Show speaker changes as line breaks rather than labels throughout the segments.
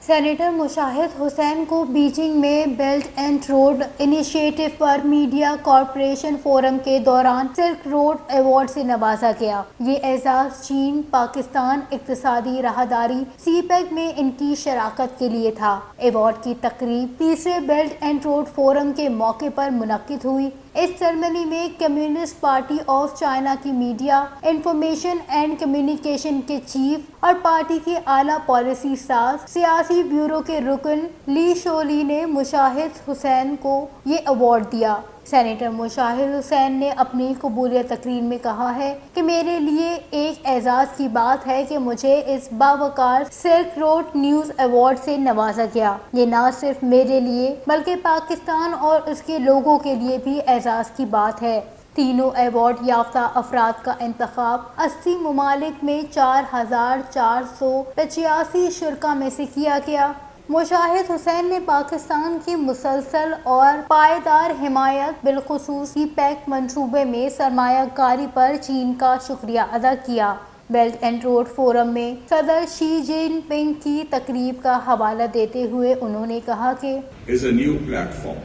Centre Mushahid حسین کو Beijing میں belt and road initiative per media corporation forum کے دوران سلک روڈ ایواڈ سے نوازا گیا۔ یہ اعزاز چین پاکستان اقتصادی راہداری سی پیک میں ان کی شراکت کے لیے تھا۔ ایوارڈ کی تقریب تیسرے بیلٹ اینڈ روڈ فورم کے موقع پر منعقد ہوئی۔ اس سرمنی میں کمیونسٹ پارٹی آف چائنا کی میڈیا انفارمیشن اینڈ کمیونیکیشن کے چیف اور پارٹی کے اعلیٰ پالیسی ساز سیاسی بیورو کے رکن لی شولی نے مشاہد حسین کو یہ ایوارڈ دیا۔ سینٹر مشاہد حسین نے اپنی قبولیت تقریر میں کہا ہے کہ میرے لیے ایک اعزاز کی بات ہے کہ مجھے اس باوقار سلک روڈ نیوز ایوارڈ سے نوازا گیا۔ یہ نہ صرف میرے لیے بلکہ پاکستان اور اس کے لوگوں کے لیے بھی اعزاز کی بات ہے۔ تینوں ایوارڈ یافتہ افراد کا انتخاب 80 ممالک میں 4485 شرکاء میں سے کیا گیا۔ مشاہد حسین نے پاکستان کی مسلسل اور پائیدار حمایت بالخصوص سی پیک منصوبے میں سرمایہ کاری پر چین کا شکریہ ادا کیا۔ بیلٹ اینڈ روڈ فورم میں صدر شی جن پنگ کی تقریب کا حوالہ دیتے ہوئے انہوں نے کہا کہ
is a new platform.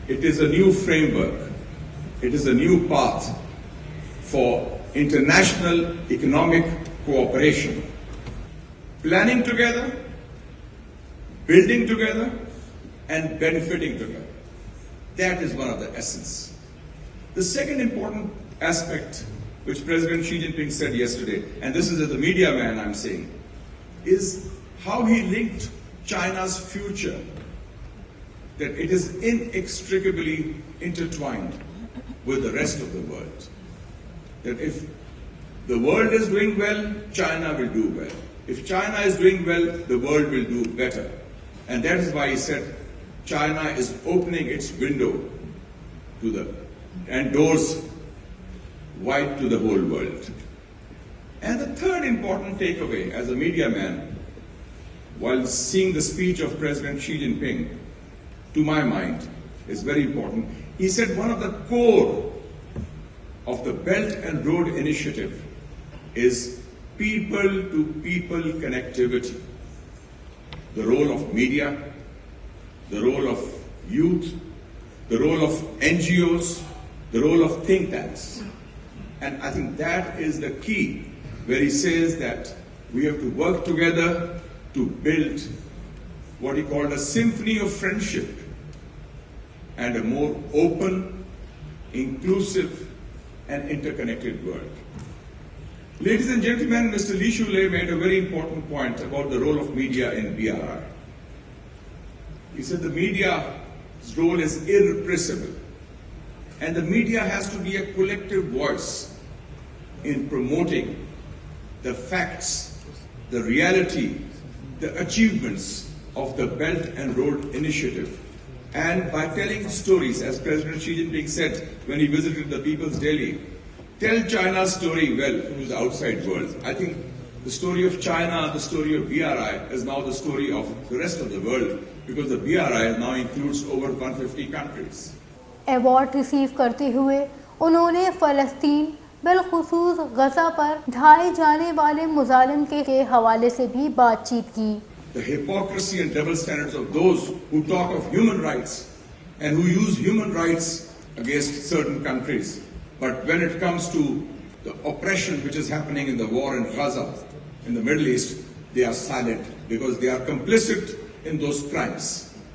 It is a new framework. It is a new path for international economic cooperation. Planning together, building together, and benefiting together. That is one of the essence. The second important aspect which President Xi Jinping said yesterday, and this is as a media man I'm saying, is how he linked China's future, that it is inextricably intertwined with the rest of the world. That if the world is doing well, China will do well. If China is doing well, the world will do better. And that is why he said China is opening its window to the and doors wide to the whole world. And the third important takeaway as a media man, while seeing the speech of President Xi Jinping, to my mind, is very important. He said one of the core of the Belt and Road Initiative is people-to-people connectivity. The role of media, the role of youth, the role of NGOs, the role of think tanks. And I think that is the key, where he says that we have to work together to build what he called a symphony of friendship and a more open, inclusive, and interconnected world. Ladies and gentlemen, Mr. Li Shulei made a very important point about the role of media in BRI. He said the media's role is irrepressible, and the media has to be a collective voice in promoting the facts, the reality, the achievements of the Belt and Road Initiative. And by telling stories, as President Xi Jinping said when he visited the People's Daily, tell China's story well to the outside world. I think the story of China, the story of BRI is now the story of the rest of the world, because the BRI now includes over 150 countries.
Award receive کرتے ہوئے انہوں نے فلسطین بالخصوص غزہ پر ڈھائے جانے والے مظالم کے حوالے سے بھی بات چیت کی۔
The hypocrisy and double standards of those who talk of human rights and who use human rights against certain countries. But when it comes to the oppression which is happening in the war in Gaza, in the Middle East, they are silent because they are complicit in those crimes.